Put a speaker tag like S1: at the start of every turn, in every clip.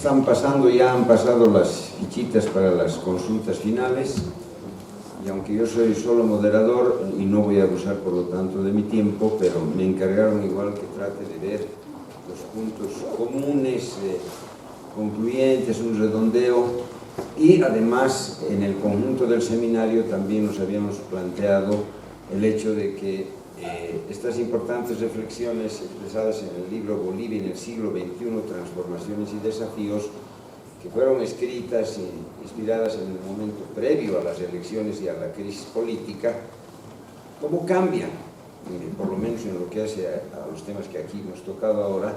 S1: han pasado las fichitas para las consultas finales, y aunque yo soy solo moderador y no voy a abusar por lo tanto de mi tiempo, pero me encargaron igual que trate de ver los puntos comunes, concluyentes, un redondeo, y además en el conjunto del seminario también nos habíamos planteado el hecho de que estas importantes reflexiones expresadas en el libro Bolivia en el siglo XXI, Transformaciones y Desafíos, que fueron escritas e inspiradas en el momento previo a las elecciones y a la crisis política, cómo cambian, por lo menos en lo que hace a los temas que aquí hemos tocado ahora,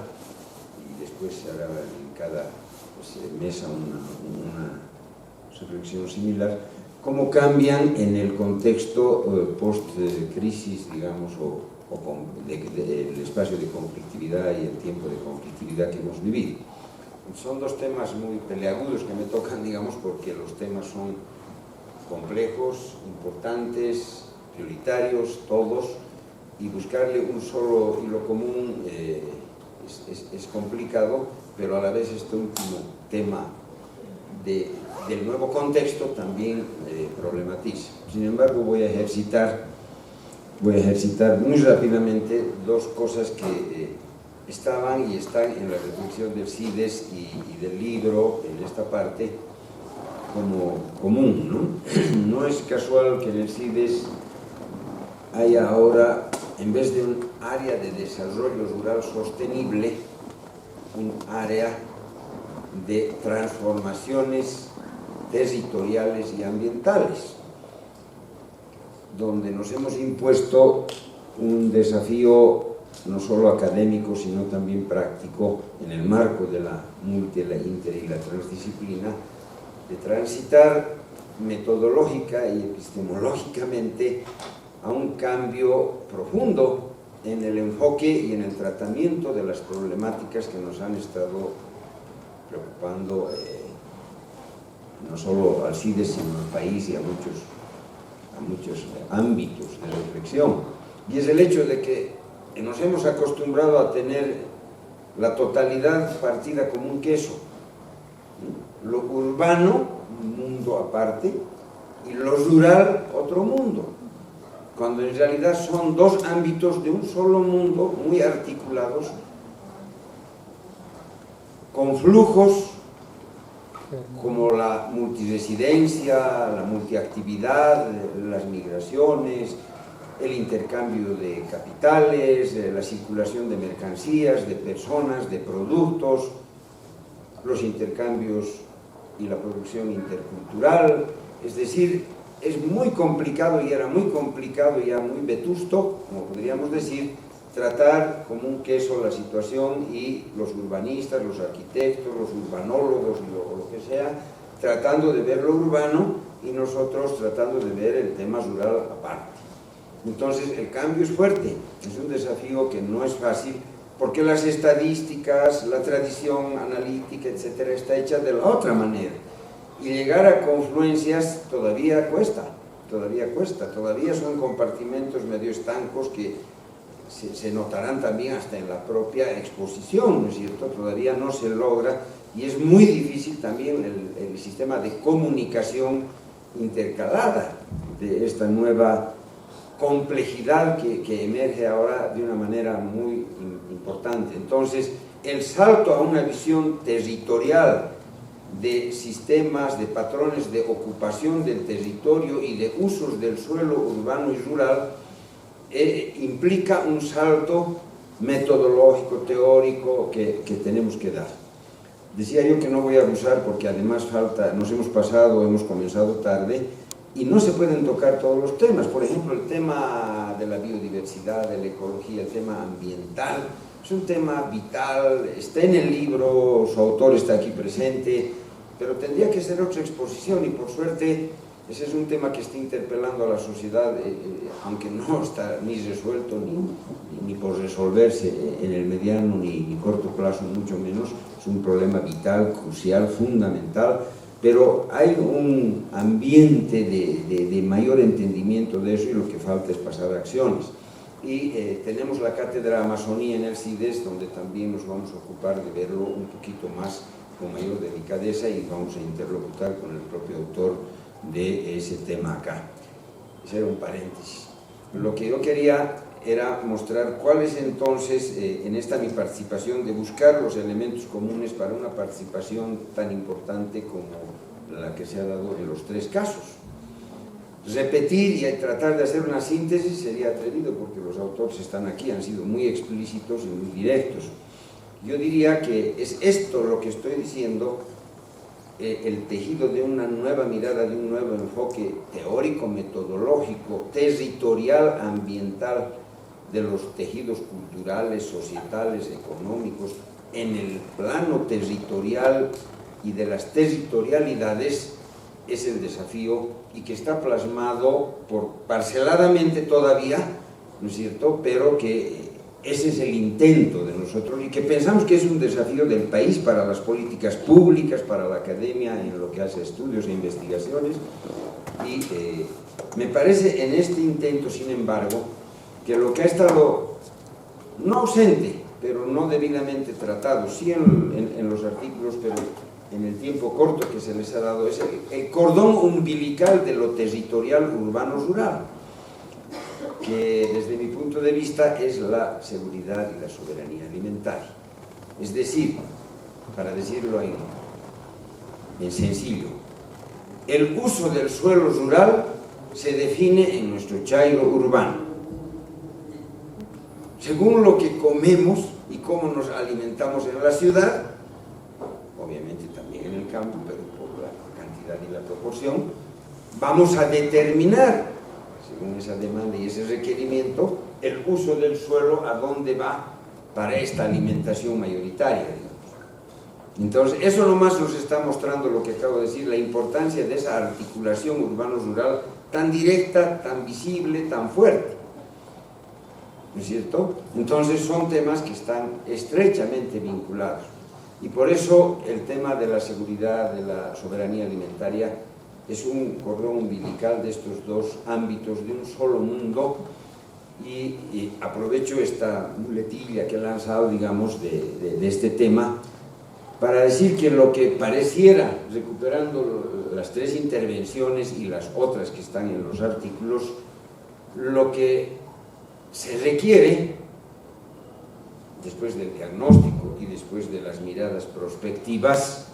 S1: y después se hará en cada mesa una reflexión similar, cómo cambian en el contexto post-crisis, digamos, del espacio de conflictividad y el tiempo de conflictividad que hemos vivido. Son dos temas muy peleagudos que me tocan, digamos, porque los temas son complejos, importantes, prioritarios, todos, y buscarle un solo hilo común es complicado, pero a la vez este último tema del nuevo contexto también problematiza. Sin embargo, voy a ejercitar muy rápidamente dos cosas que estaban y están en la reflexión del CIDES y del libro, en esta parte, como común, ¿no? No es casual que en el CIDES haya ahora, en vez de un área de desarrollo rural sostenible, un área de transformaciones territoriales y ambientales, donde nos hemos impuesto un desafío no solo académico, sino también práctico, en el marco de la multi, la inter y la transdisciplina, de transitar metodológica y epistemológicamente a un cambio profundo en el enfoque y en el tratamiento de las problemáticas que nos han estado preocupando no solo al CIDES, sino al país y a muchos ámbitos de reflexión. Y es el hecho de que nos hemos acostumbrado a tener la totalidad partida como un queso. Lo urbano, un mundo aparte, y lo rural, otro mundo. Cuando en realidad son dos ámbitos de un solo mundo, muy articulados, con flujos como la multiresidencia, la multiactividad, las migraciones, el intercambio de capitales, la circulación de mercancías, de personas, de productos, los intercambios y la producción intercultural. Es decir, es muy complicado, y era muy complicado, ya muy vetusto, como podríamos decir, tratar como un queso la situación, y los urbanistas, los arquitectos, los urbanólogos o lo que sea, tratando de ver lo urbano y nosotros tratando de ver el tema rural aparte. Entonces el cambio es fuerte, es un desafío que no es fácil, porque las estadísticas, la tradición analítica, etcétera, está hecha de la otra manera, y llegar a confluencias todavía cuesta, todavía son compartimentos medio estancos que se notarán también hasta en la propia exposición, ¿no es cierto? Todavía no se logra, y es muy difícil también el sistema de comunicación intercalada de esta nueva complejidad que emerge ahora de una manera muy importante. Entonces, el salto a una visión territorial de sistemas, de patrones de ocupación del territorio y de usos del suelo urbano y rural implica un salto metodológico, teórico que tenemos que dar. Decía yo que no voy a abusar porque además hemos comenzado tarde, y no se pueden tocar todos los temas. Por ejemplo, el tema de la biodiversidad, de la ecología, el tema ambiental, es un tema vital, está en el libro, su autor está aquí presente, pero tendría que ser otra exposición, y por suerte ese es un tema que está interpelando a la sociedad, aunque no está ni resuelto ni por resolverse en el mediano ni corto plazo, mucho menos. Es un problema vital, crucial, fundamental, pero hay un ambiente de mayor entendimiento de eso, y lo que falta es pasar a acciones. Y tenemos la cátedra Amazonía en el CIDES, donde también nos vamos a ocupar de verlo un poquito más con mayor delicadeza y vamos a interlocutar con el propio autor de ese tema acá. Ese era un paréntesis. Lo que yo quería era mostrar cuál es entonces, en esta mi participación, de buscar los elementos comunes para una participación tan importante como la que se ha dado en los tres casos. Repetir y tratar de hacer una síntesis sería atrevido porque los autores están aquí, han sido muy explícitos y muy directos. Yo diría que es esto lo que estoy diciendo, el tejido de una nueva mirada, de un nuevo enfoque teórico, metodológico, territorial, ambiental, de los tejidos culturales, societales, económicos, en el plano territorial y de las territorialidades, es el desafío y que está plasmado parceladamente todavía, ¿no es cierto?, pero que ese es el intento de nosotros y que pensamos que es un desafío del país para las políticas públicas, para la academia en lo que hace estudios e investigaciones. Y me parece en este intento, sin embargo, que lo que ha estado no ausente, pero no debidamente tratado, sí en los artículos, pero en el tiempo corto que se les ha dado, es el cordón umbilical de lo territorial urbano-rural, que desde mi punto de vista es la seguridad y la soberanía alimentaria. Es decir, para decirlo en sencillo, el uso del suelo rural se define en nuestro chairo urbano, según lo que comemos y cómo nos alimentamos en la ciudad, obviamente también en el campo, pero por la cantidad y la proporción, vamos a determinar, según esa demanda y ese requerimiento, el uso del suelo a dónde va para esta alimentación mayoritaria, digamos. Entonces, eso nomás nos está mostrando lo que acabo de decir, la importancia de esa articulación urbano-rural tan directa, tan visible, tan fuerte, ¿no es cierto? Entonces, son temas que están estrechamente vinculados. Y por eso el tema de la seguridad, de la soberanía alimentaria, es un cordón umbilical de estos dos ámbitos de un solo mundo. Y aprovecho esta muletilla que he lanzado, digamos, de este tema, para decir que lo que pareciera, recuperando las tres intervenciones y las otras que están en los artículos, lo que se requiere, después del diagnóstico y después de las miradas prospectivas,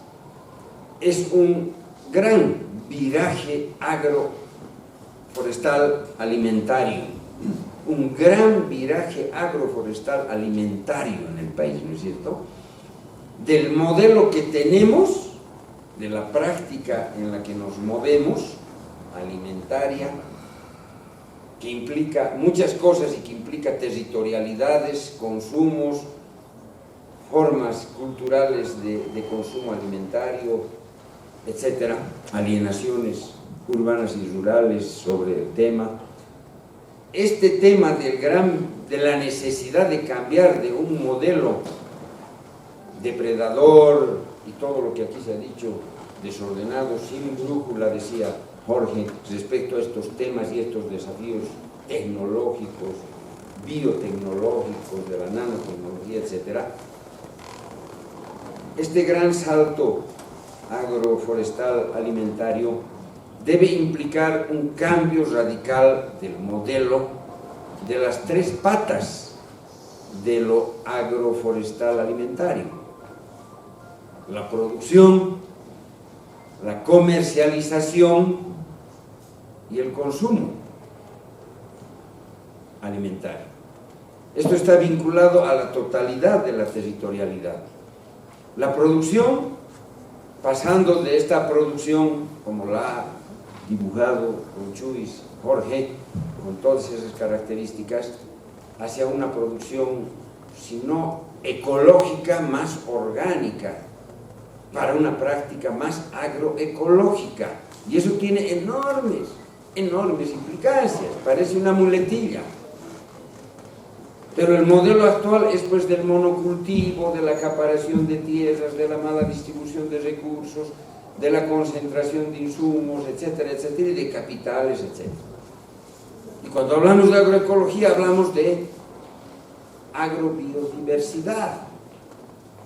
S1: es un gran viraje agroforestal alimentario, un gran viraje agroforestal alimentario en el país, ¿no es cierto?, del modelo que tenemos, de la práctica en la que nos movemos, alimentaria, que implica muchas cosas y que implica territorialidades, consumos, formas culturales de consumo alimentario, etcétera, alienaciones urbanas y rurales sobre el tema. Este tema de la necesidad de cambiar de un modelo depredador y todo lo que aquí se ha dicho, desordenado, sin brújula, decía Jorge, respecto a estos temas y estos desafíos tecnológicos, biotecnológicos, de la nanotecnología, etcétera. Este gran salto agroforestal alimentario debe implicar un cambio radical del modelo de las tres patas de lo agroforestal alimentario: la producción, la comercialización y el consumo alimentario. Esto está vinculado a la totalidad de la territorialidad. La producción, pasando de esta producción, como la ha dibujado con Chuis, Jorge, con todas esas características, hacia una producción, si no ecológica, más orgánica, para una práctica más agroecológica. Y eso tiene enormes implicancias, parece una muletilla. Pero el modelo actual es pues del monocultivo, de la acaparación de tierras, de la mala distribución de recursos, de la concentración de insumos, etcétera, etcétera, y de capitales, etcétera. Y cuando hablamos de agroecología hablamos de agrobiodiversidad,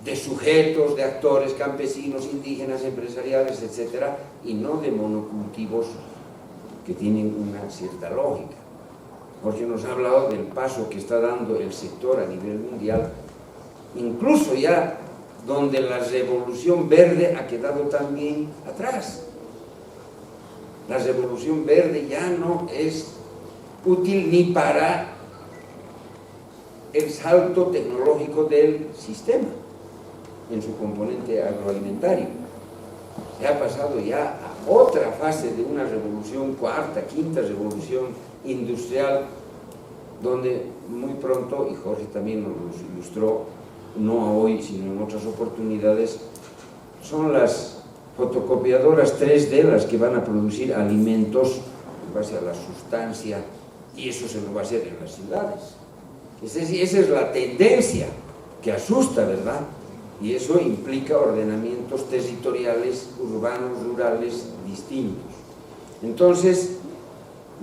S1: de sujetos, de actores, campesinos, indígenas, empresariales, etcétera, y no de monocultivos que tienen una cierta lógica. Jorge nos ha hablado del paso que está dando el sector a nivel mundial, incluso ya donde la revolución verde ha quedado también atrás. La revolución verde ya no es útil ni para el salto tecnológico del sistema en su componente agroalimentario. Se ha pasado ya a otra fase de una revolución, cuarta, quinta revolución industrial, donde muy pronto, y Jorge también nos lo ilustró, no hoy sino en otras oportunidades, son las fotocopiadoras 3D las que van a producir alimentos en base a la sustancia, y eso se lo va a hacer en las ciudades. Esa es la tendencia que asusta, ¿verdad? Y eso implica ordenamientos territoriales, urbanos, rurales, distintos. Entonces,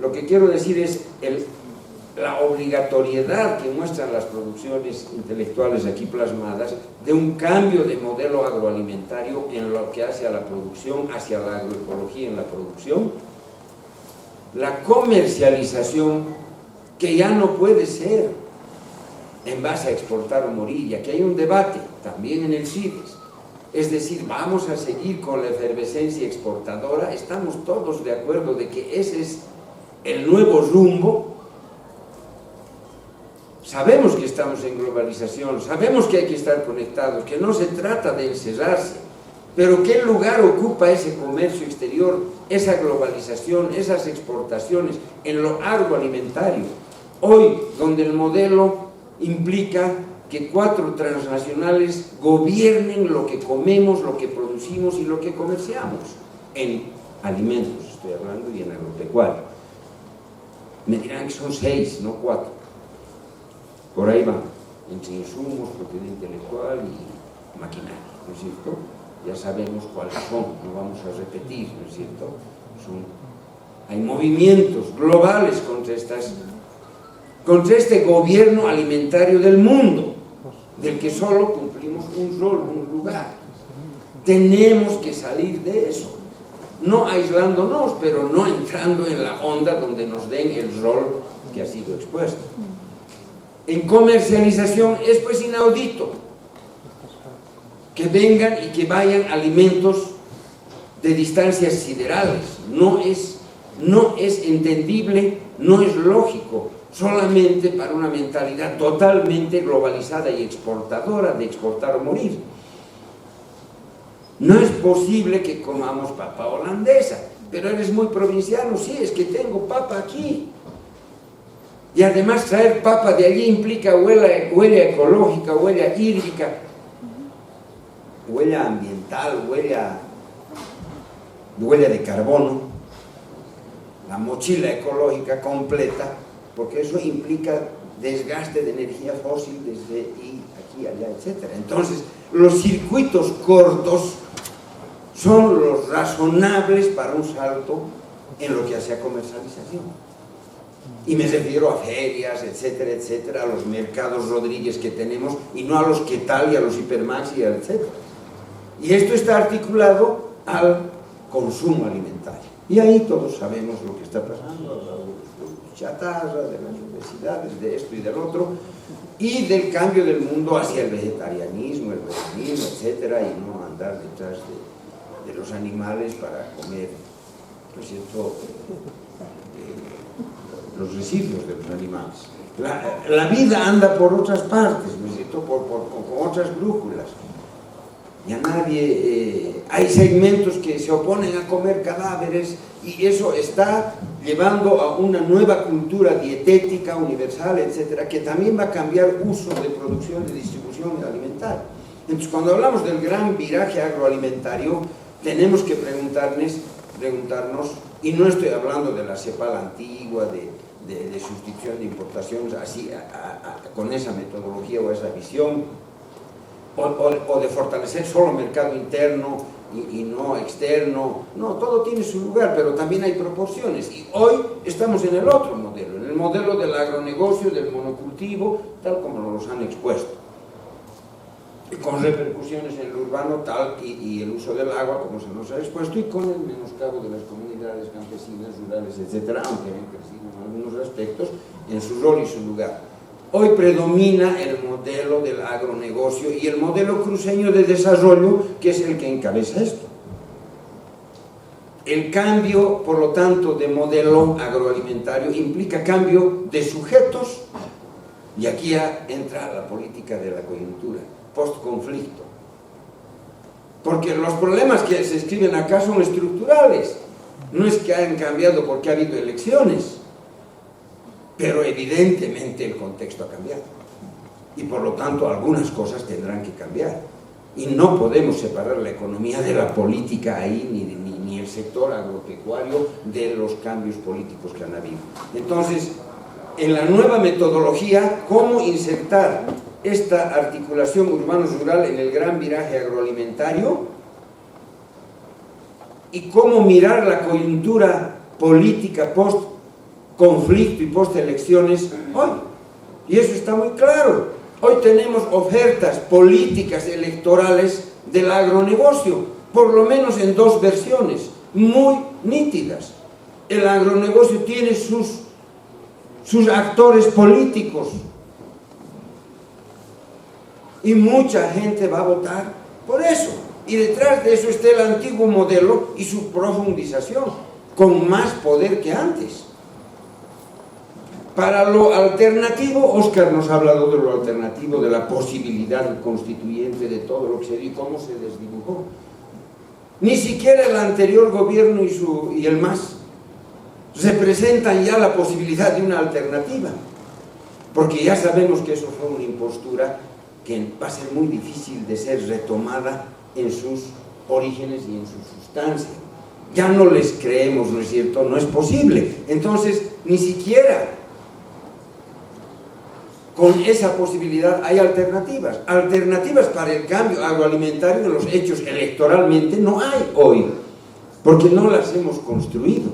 S1: lo que quiero decir es la obligatoriedad que muestran las producciones intelectuales aquí plasmadas de un cambio de modelo agroalimentario en lo que hace a la producción, hacia la agroecología en la producción, la comercialización, que ya no puede ser en base a exportar o morir, ya que hay un debate también en el CIDES, es decir, vamos a seguir con la efervescencia exportadora, estamos todos de acuerdo de que ese es el nuevo rumbo. Sabemos que estamos en globalización, sabemos que hay que estar conectados, que no se trata de encerrarse, pero ¿qué lugar ocupa ese comercio exterior, esa globalización, esas exportaciones en lo agroalimentario? Hoy, donde el modelo implica que 4 transnacionales gobiernen lo que comemos, lo que producimos y lo que comerciamos en alimentos, estoy hablando, y en agropecuario. Me dirán que son 6, no 4. Por ahí van, entre insumos, propiedad intelectual y maquinaria, ¿no es cierto? Ya sabemos cuáles son, no vamos a repetir, ¿no es cierto? Hay movimientos globales contra este gobierno alimentario del mundo, del que solo cumplimos un rol, un lugar. Tenemos que salir de eso, no aislándonos, pero no entrando en la onda donde nos den el rol que ha sido expuesto. En comercialización es pues inaudito que vengan y que vayan alimentos de distancias siderales. No es entendible, no es lógico, solamente para una mentalidad totalmente globalizada y exportadora, de exportar o morir. No es posible que comamos papa holandesa, pero eres muy provinciano, sí, es que tengo papa aquí. Y además traer papa de allí implica huella ecológica, huella hídrica, huella ambiental, huella de carbono, la mochila ecológica completa, porque eso implica desgaste de energía fósil desde aquí, allá, etc. Entonces, los circuitos cortos son los razonables para un salto en lo que hace a comercialización. Y me refiero a ferias, etcétera, etcétera, a los mercados Rodríguez que tenemos, y no a los que tal y a los hipermax y etcétera. Y esto está articulado al consumo alimentario. Y ahí todos sabemos lo que está pasando, los chatarra, de las universidades, de esto y del otro, y del cambio del mundo hacia el vegetarianismo, el veganismo, etcétera, y no andar detrás de los animales para comer, ¿no es cierto?, los residuos de los animales. La vida anda por otras partes, ¿no es cierto?, con otras brújulas. Y a nadie, hay segmentos que se oponen a comer cadáveres, y eso está llevando a una nueva cultura dietética, universal, etcétera, que también va a cambiar uso de producción, de distribución alimentaria. Entonces, cuando hablamos del gran viraje agroalimentario, tenemos que preguntarnos, y no estoy hablando de la CEPAL antigua, de sustitución de importaciones así, con esa metodología o esa visión, o de fortalecer solo mercado interno y no externo. No, todo tiene su lugar, pero también hay proporciones, y hoy estamos en el otro modelo, en el modelo del agronegocio, del monocultivo, tal como nos han expuesto. con repercusiones en el urbano tal y el uso del agua como se nos ha expuesto y con el menoscabo de las comunidades campesinas, rurales, etcétera, aunque han crecido en algunos aspectos en su rol y su lugar. Hoy predomina el modelo del agronegocio y el modelo cruceño de desarrollo, que es el que encabeza esto. El cambio, por lo tanto, de modelo agroalimentario implica cambio de sujetos, y aquí ya entra la política de la coyuntura, post-conflicto. Porque los problemas que se escriben acá son estructurales, no es que hayan cambiado porque ha habido elecciones, pero evidentemente el contexto ha cambiado y por lo tanto algunas cosas tendrán que cambiar y no podemos separar la economía de la política ahí, ni el sector agropecuario de los cambios políticos que han habido. Entonces, en la nueva metodología, ¿cómo insertar esta articulación urbano-rural en el gran viraje agroalimentario? Y cómo mirar la coyuntura política post-conflicto y post-elecciones hoy. Y eso está muy claro. Hoy tenemos ofertas políticas electorales del agronegocio, por lo menos en dos versiones, muy nítidas. El agronegocio tiene sus actores políticos y mucha gente va a votar por eso. Y detrás de eso está el antiguo modelo y su profundización, con más poder que antes. Para lo alternativo, Óscar nos ha hablado de lo alternativo, de la posibilidad constituyente de todo lo que se dio y cómo se desdibujó. Ni siquiera el anterior gobierno y el MAS representan ya la posibilidad de una alternativa, porque ya sabemos que eso fue una impostura que va a ser muy difícil de ser retomada en sus orígenes y en su sustancia. Ya no les creemos, ¿no es cierto? No es posible. Entonces, ni siquiera con esa posibilidad hay alternativas. Alternativas para el cambio agroalimentario en los hechos electoralmente no hay hoy, porque no las hemos construido.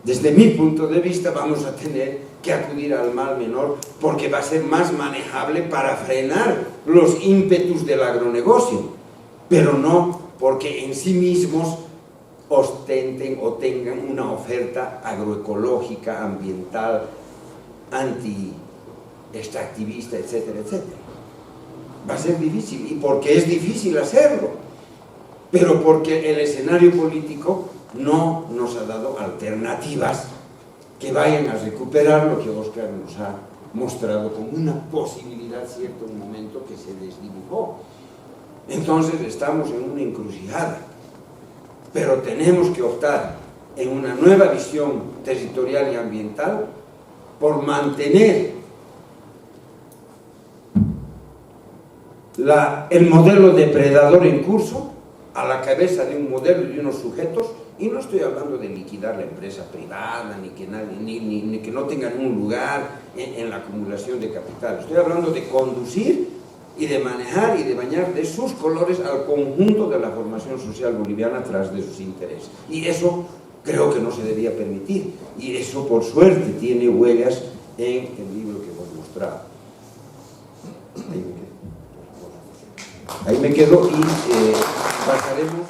S1: Desde mi punto de vista vamos a tener que acudir al mal menor porque va a ser más manejable para frenar los ímpetus del agronegocio, pero no porque en sí mismos ostenten o tengan una oferta agroecológica, ambiental, anti-extractivista, etcétera, etcétera. Va a ser difícil, y porque es difícil hacerlo, pero porque el escenario político no nos ha dado alternativas que vayan a recuperar lo que Óscar nos ha mostrado como una posibilidad, cierto, un momento que se desdibujó. Entonces estamos en una encrucijada, pero tenemos que optar en una nueva visión territorial y ambiental por mantener el modelo depredador en curso a la cabeza de un modelo y de unos sujetos. Y no estoy hablando de liquidar la empresa privada, ni que no tengan un lugar en la acumulación de capital. Estoy hablando de conducir y de manejar y de bañar de sus colores al conjunto de la formación social boliviana tras de sus intereses. Y eso creo que no se debía permitir. Y eso, por suerte, tiene huellas en el libro que hemos mostrado. Ahí me quedo y pasaremos